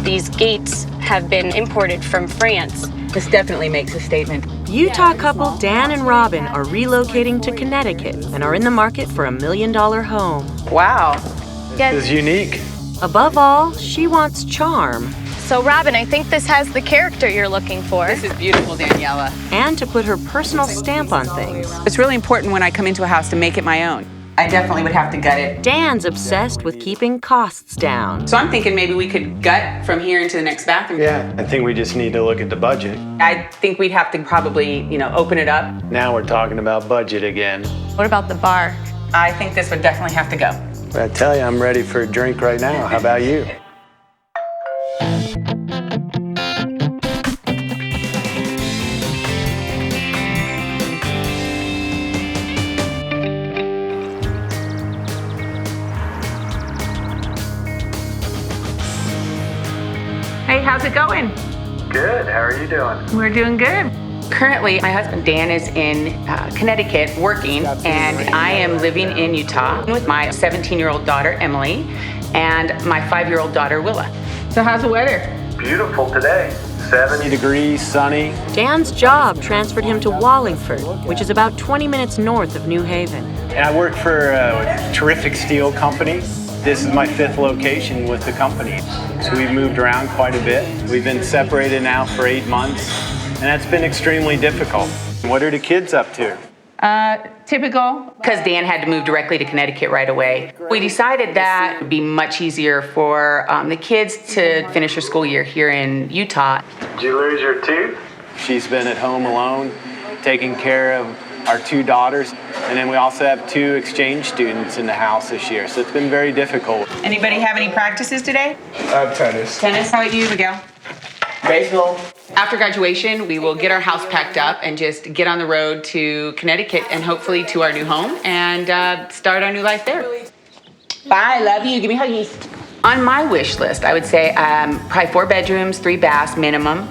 These gates have been imported from France. This definitely makes a statement. Utah couple Dan and Robin are relocating to Connecticut and are in the market for $1 million home. Wow. This is unique. Above all, she wants charm. So Robin, I think this has the character you're looking for. This is beautiful, Daniela. And to put her personal stamp on things. It's really important when I come into a house to make it my own. I definitely would have to gut it. Dan's obsessed with keeping costs down. So I'm thinking maybe we could gut from here into the next bathroom. Yeah, I think we just need to look at the budget. I think we'd have to probably, open it up. Now we're talking about budget again. What about the bar? I think this would definitely have to go. But I tell you, I'm ready for a drink right now. How about you? Hey, how's it going? Good. How are you doing? We're doing good. Currently, my husband Dan is in Connecticut working, and I am living in Utah with my 17-year-old daughter, Emily, and my 5-year-old daughter, Willa. So how's the weather? Beautiful today. 70 degrees, sunny. Dan's job transferred him to Wallingford, which is about 20 minutes north of New Haven. And I work for a terrific steel company. This is my 5th location with the company. So we've moved around quite a bit. We've been separated now for 8 months, and that's been extremely difficult. What are the kids up to? Typical. Because Dan had to move directly to Connecticut right away. We decided that it would be much easier for the kids to finish their school year here in Utah. Did you lose your tooth? She's been at home alone, taking care of our 2 daughters, and then we also have 2 exchange students in the house this year, so it's been very difficult. Anybody have any practices today? Tennis. Tennis, how about you, Miguel? Baseball. After graduation, we will get our house packed up and just get on the road to Connecticut and hopefully to our new home and start our new life there. Bye, love you. Give me huggies. On my wish list, I would say probably 4 bedrooms, 3 baths minimum.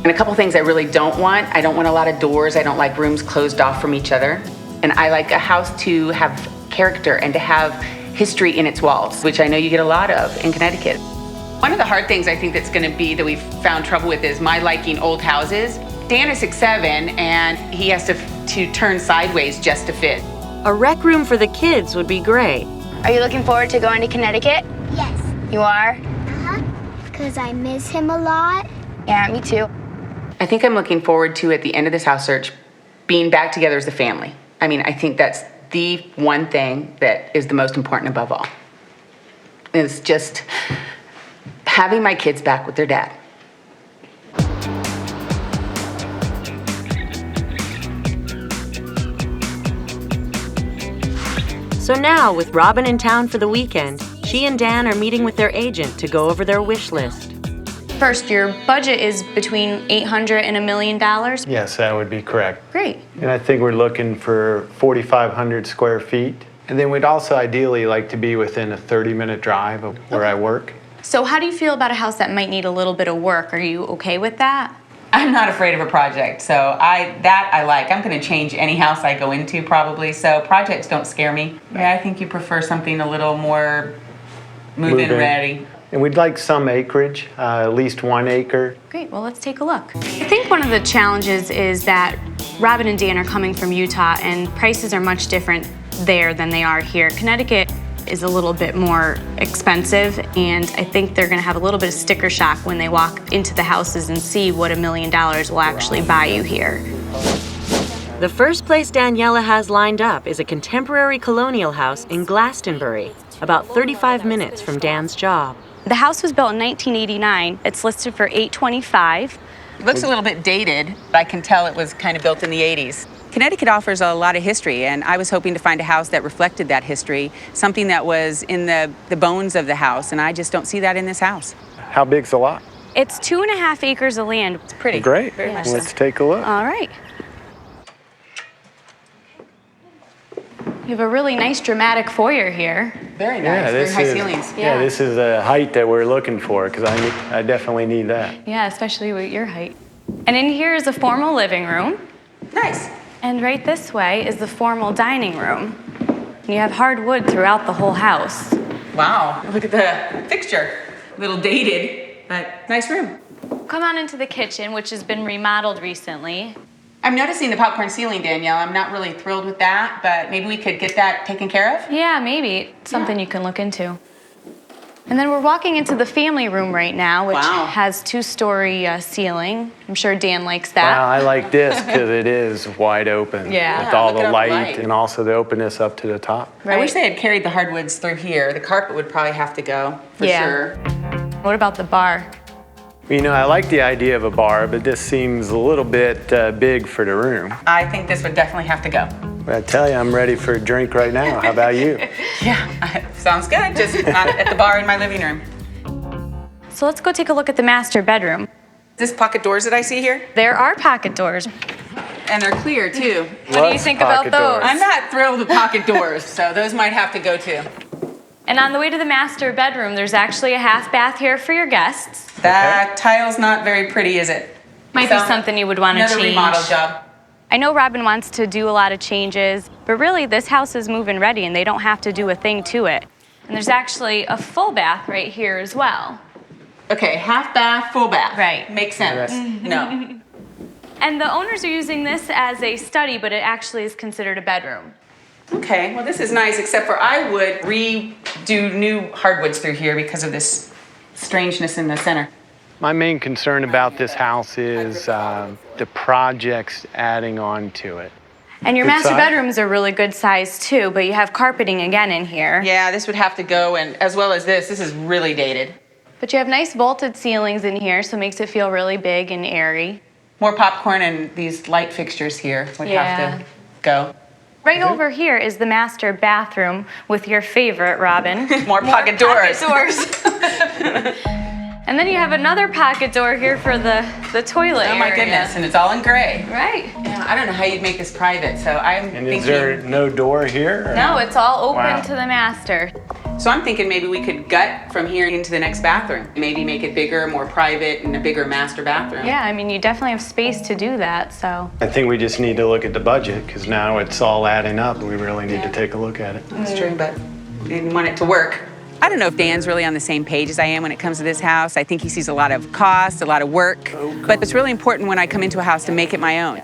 And a couple things I really don't want. I don't want a lot of doors. I don't like rooms closed off from each other. And I like a house to have character and to have history in its walls, which I know you get a lot of in Connecticut. One of the hard things I think that's gonna be that we've found trouble with is my liking old houses. Dan is 6'7", and he has to turn sideways just to fit. A rec room for the kids would be great. Are you looking forward to going to Connecticut? Yes. You are? Uh-huh. Because I miss him a lot. Yeah, me too. I think I'm looking forward to, at the end of this house search, being back together as a family. I mean, I think that's the one thing that is the most important above all. Is just having my kids back with their dad. So now, with Robin in town for the weekend, she and Dan are meeting with their agent to go over their wish list. First, your budget is between $800 and $1 million. Yes, that would be correct. Great. And I think we're looking for 4,500 square feet. And then we'd also ideally like to be within a 30-minute drive of where I work. So how do you feel about a house that might need a little bit of work? Are you okay with that? I'm not afraid of a project, so I like. I'm gonna change any house I go into probably, so projects don't scare me. Yeah, I think you prefer something a little more move-in ready. And we'd like some acreage, at least 1 acre. Great, well, let's take a look. I think one of the challenges is that Robin and Dan are coming from Utah, and prices are much different there than they are here. Connecticut is a little bit more expensive, and I think they're gonna have a little bit of sticker shock when they walk into the houses and see what $1 million will actually buy you here. The first place Daniela has lined up is a contemporary colonial house in Glastonbury, about 35 minutes from Dan's job. The house was built in 1989. It's listed for $825. It looks a little bit dated, but I can tell it was kind of built in the 80s. Connecticut offers a lot of history, and I was hoping to find a house that reflected that history, something that was in the bones of the house, and I just don't see that in this house. How big's the lot? It's 2.5 acres of land. It's pretty. Great. Very much Let's so. take a look. All right. You have a really nice dramatic foyer here. Very nice, very high ceilings. Yeah, this is the height that we're looking for, because I definitely need that. Yeah, especially with your height. And in here is a formal living room. Nice. And right this way is the formal dining room. And you have hardwood throughout the whole house. Wow, look at the fixture. A little dated. but nice room. Come on into the kitchen, which has been remodeled recently. I'm noticing the popcorn ceiling, Danielle. I'm not really thrilled with that, but maybe we could get that taken care of? Yeah, maybe. It's something you can look into. And then we're walking into the family room right now, which has 2-story ceiling. I'm sure Dan likes that. Wow, I like this because it is wide open. Yeah. With all look at the all the light light. and also the openness up to the top. I wish they had carried the hardwoods through here. The carpet would probably have to go, for sure. What about the bar? You know, I like the idea of a bar, but this seems a little bit big for the room. I think this would definitely have to go. But I tell you, I'm ready for a drink right now. How about you? Yeah, sounds good. Just not at the bar in my living room. So let's go take a look at the master bedroom. This pocket doors that I see here, There are pocket doors. and they're clear too. What do you think about Pocket those? doors. I'm not thrilled with pocket doors, so those might have to go too. And on the way to the master bedroom, there's actually a half bath here for your guests. That tile's not very pretty, is it? Might be something you would want to Another change. remodel job. I know Robin wants to do a lot of changes, but really this house is move-in ready and they don't have to do a thing to it. And there's actually a full bath right here as well. Okay, half bath, full bath. Right. Makes sense. No. And the owners are using this as a study, but it actually is considered a bedroom. Okay, well this is nice, except for I would redo new hardwoods through here because of this strangeness in the center. My main concern about this house is the projects adding on to it. And your Good master size? bedrooms are really good size too, but you have carpeting again in here. Yeah, this would have to go, and as well as this is really dated. But you have nice vaulted ceilings in here, so it makes it feel really big and airy. More popcorn and these light fixtures here would have to go. Right over here is the master bathroom with your favorite, Robin. More pocket doors. And then you have another pocket door here for the toilet Oh my area. goodness, and it's all in gray. Right. Yeah, I don't know how you'd make this private, so I'm And thinking. is there no door here? or- No, it's all open Wow. to the master. So I'm thinking maybe we could gut from here into the next bathroom. Maybe make it bigger, more private, and a bigger master bathroom. Yeah, I mean, you definitely have space to do that, so. I think we just need to look at the budget because now it's all adding up. We really need to take a look at it. That's true, but I didn't want it to work. I don't know if Dan's really on the same page as I am when it comes to this house. I think he sees a lot of cost, a lot of work, but it's really important when I come into a house to make it my own.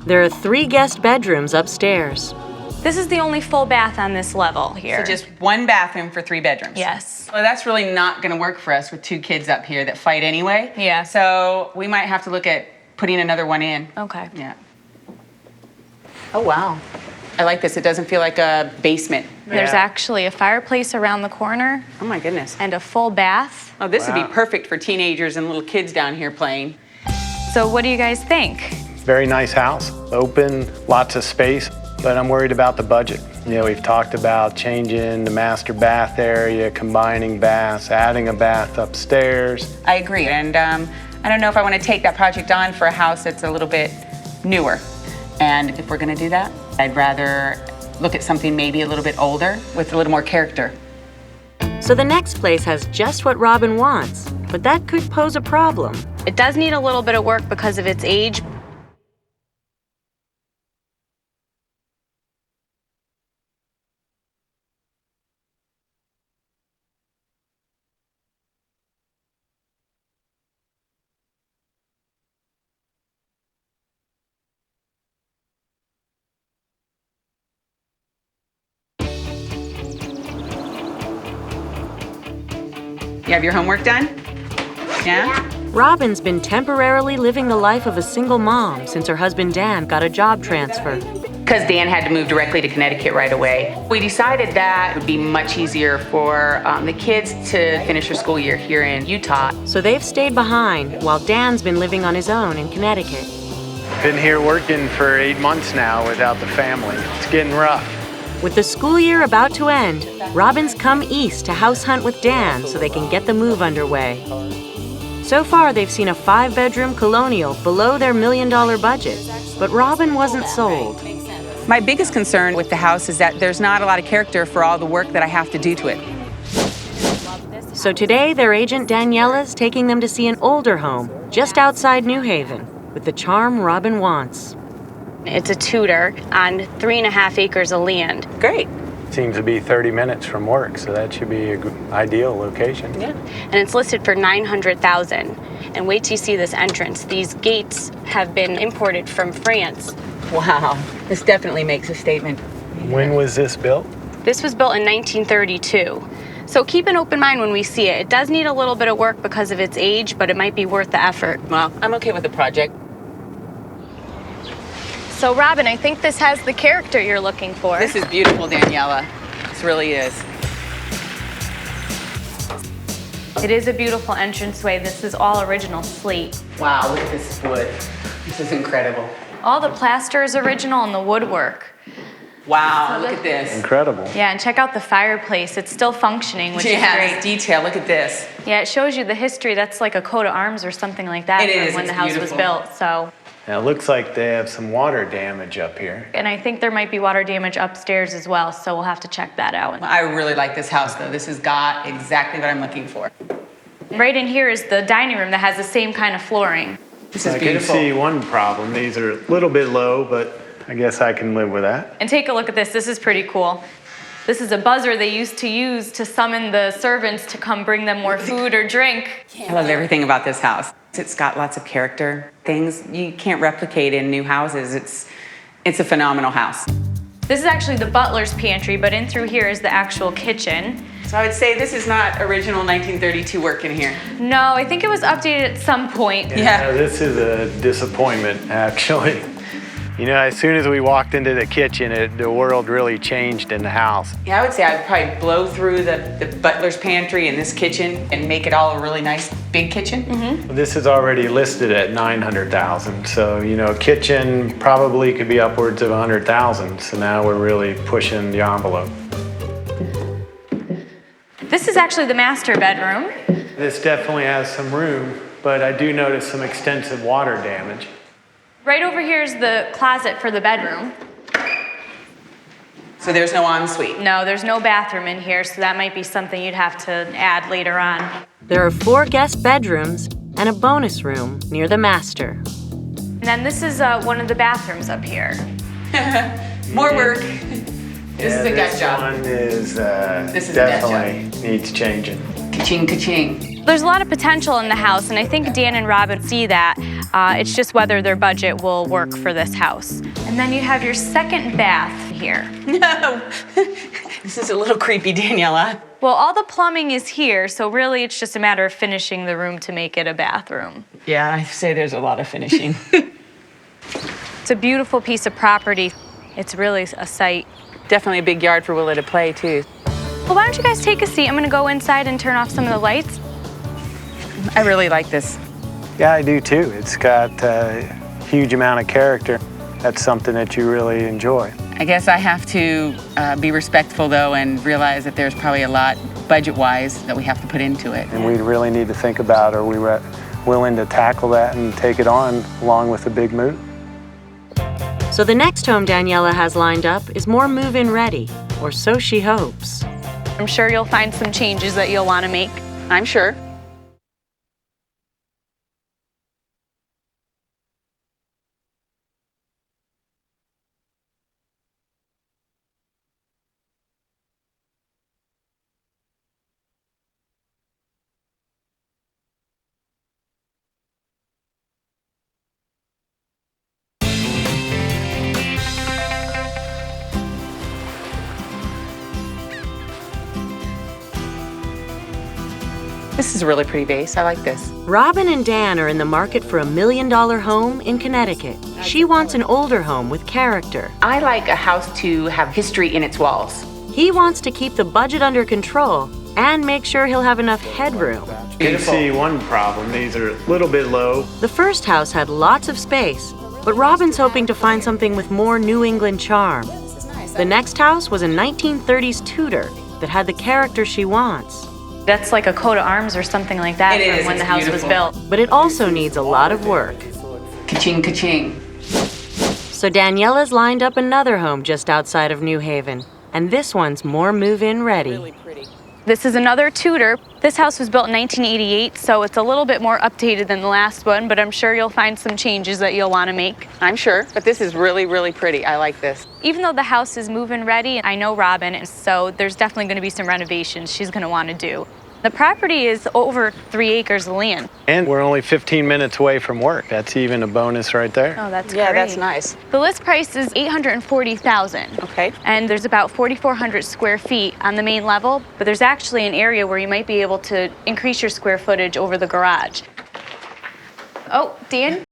There are 3 guest bedrooms upstairs. This is the only full bath on this level here. So just one bathroom for 3 bedrooms. Yes. Well, that's really not going to work for us with 2 kids up here that fight anyway. Yeah. So we might have to look at putting another one in. Okay. Yeah. Oh, wow. I like this. It doesn't feel like a basement. There's Yeah. actually a fireplace around the corner Oh, my goodness. and a full bath. Oh, this would Wow. be perfect for teenagers and little kids down here playing. So what do you guys think? Very nice house, open, lots of space, but I'm worried about the budget. You know, we've talked about changing the master bath area, combining baths, adding a bath upstairs. I agree. And I don't know if I want to take that project on for a house that's a little bit newer. And if we're going to do that, I'd rather look at something maybe a little bit older with a little more character. So the next place has just what Robin wants, but that could pose a problem. It does need a little bit of work because of its age. You have your homework done? Yeah? Robin's been temporarily living the life of a single mom since her husband Dan got a job transfer. Because Dan had to move directly to Connecticut right away. We decided that it would be much easier for the kids to finish their school year here in Utah. So they've stayed behind while Dan's been living on his own in Connecticut. Been here working for 8 months now without the family. It's getting rough. With the school year about to end, Robin's come east to house hunt with Dan so they can get the move underway. So far, they've seen a 5-bedroom colonial below their $1 million budget, but Robin wasn't sold. My biggest concern with the house is that there's not a lot of character for all the work that I have to do to it. So today, their agent Daniela's taking them to see an older home just outside New Haven with the charm Robin wants. It's a Tudor on 3.5 acres of land. Great. Seems to be 30 minutes from work, so that should be an ideal location. Yeah. And it's listed for $900,000. And wait till you see this entrance. These gates have been imported from France. Wow. This definitely makes a statement. When was this built? This was built in 1932. So keep an open mind when we see it. It does need a little bit of work because of its age, but it might be worth the effort. Well, I'm okay with the project. So Robin, I think this has the character you're looking for. This is beautiful, Daniela. This really is. It is a beautiful entranceway. This is all original slate. Wow, look at this wood. This is incredible. All the plaster is original and the woodwork. Wow, look at this. Incredible. Yeah, and check out the fireplace. It's still functioning, which is Yeah, great. this detail, look at this. Yeah, it shows you the history. That's like a coat of arms or something like that It from is, when it's the house beautiful. was built. So, Now, it looks like they have some water damage up here. and I think there might be water damage upstairs as well, so we'll have to check that out. I really like this house, though. This has got exactly what I'm looking for. Right in here is the dining room that has the same kind of flooring. This I is can beautiful. see one problem. These are a little bit low, but I guess I can live with that. And take a look at this. This is pretty cool. This is a buzzer they used to use to summon the servants to come bring them more food or drink. I love everything about this house. It's got lots of character, things you can't replicate in new houses. It's a phenomenal house. This is actually the butler's pantry, but in through here is the actual kitchen. So I would say this is not original 1932 work in here. No, I think it was updated at some point. Yeah. This is a disappointment, actually. You know, as soon as we walked into the kitchen, the world really changed in the house. Yeah, I would say I'd probably blow through the butler's pantry and this kitchen and make it all a really nice big kitchen. This is already listed at 900,000, so you know, kitchen probably could be upwards of 100,000. So now we're really pushing the envelope. This is actually the master bedroom. This definitely has some room, but I do notice some extensive water damage. Right over here is the closet for the bedroom. So there's no ensuite. No, there's no bathroom in here, so that might be something you'd have to add later on. There are 4 guest bedrooms and a bonus room near the master. And then this is one of the bathrooms up here. More work. This is a gut This job. one is, This is a gut definitely needs changing. Ka-ching, ka-ching. There's a lot of potential in the house, and I think Dan and Robin see that. It's just whether their budget will work for this house. And then you have your second bath here. No. This is a little creepy, Daniela. Well, all the plumbing is here, so really it's just a matter of finishing the room to make it a bathroom. Yeah, I say there's a lot of finishing. It's a beautiful piece of property. It's really a sight. Definitely a big yard for Willa to play, too. Well, why don't you guys take a seat? I'm gonna go inside and turn off some of the lights. I really like this. Yeah, I do too. It's got a huge amount of character. That's something that you really enjoy. I guess I have to be respectful, though, and realize that there's probably a lot, budget-wise, that we have to put into it. And we really need to think about, are we willing to tackle that and take it on along with the big move? So the next home Daniela has lined up is more move-in ready, or so she hopes. I'm sure you'll find some changes that you'll want to make. I'm sure. This is a really pretty vase. I like this. Robin and Dan are in the market for $1 million home in Connecticut. She wants an older home with character. I like a house to have history in its walls. He wants to keep the budget under control and make sure he'll have enough headroom. You can see one problem. These are a little bit low. The first house had lots of space, but Robin's hoping to find something with more New England charm. The next house was a 1930s Tudor that had the character she wants. That's like a coat of arms or something like that It from is, when the it's house beautiful. was built. But it also needs a lot of work. Ka-ching, ka-ching. So Daniela's lined up another home just outside of New Haven, and this one's more move-in ready. This is another Tudor. This house was built in 1988, so it's a little bit more updated than the last one, but I'm sure you'll find some changes that you'll want to make. I'm sure, but this is really, really pretty. I like this. Even though the house is move-in ready, I know Robin, and so there's definitely going to be some renovations she's going to want to do. The property is over 3 acres of land. And we're only 15 minutes away from work. That's even a bonus right there. Oh, that's Yeah, great. that's nice. The list price is $840,000. Okay. And there's about 4,400 square feet on the main level, but there's actually an area where you might be able to increase your square footage over the garage. Oh, Dan,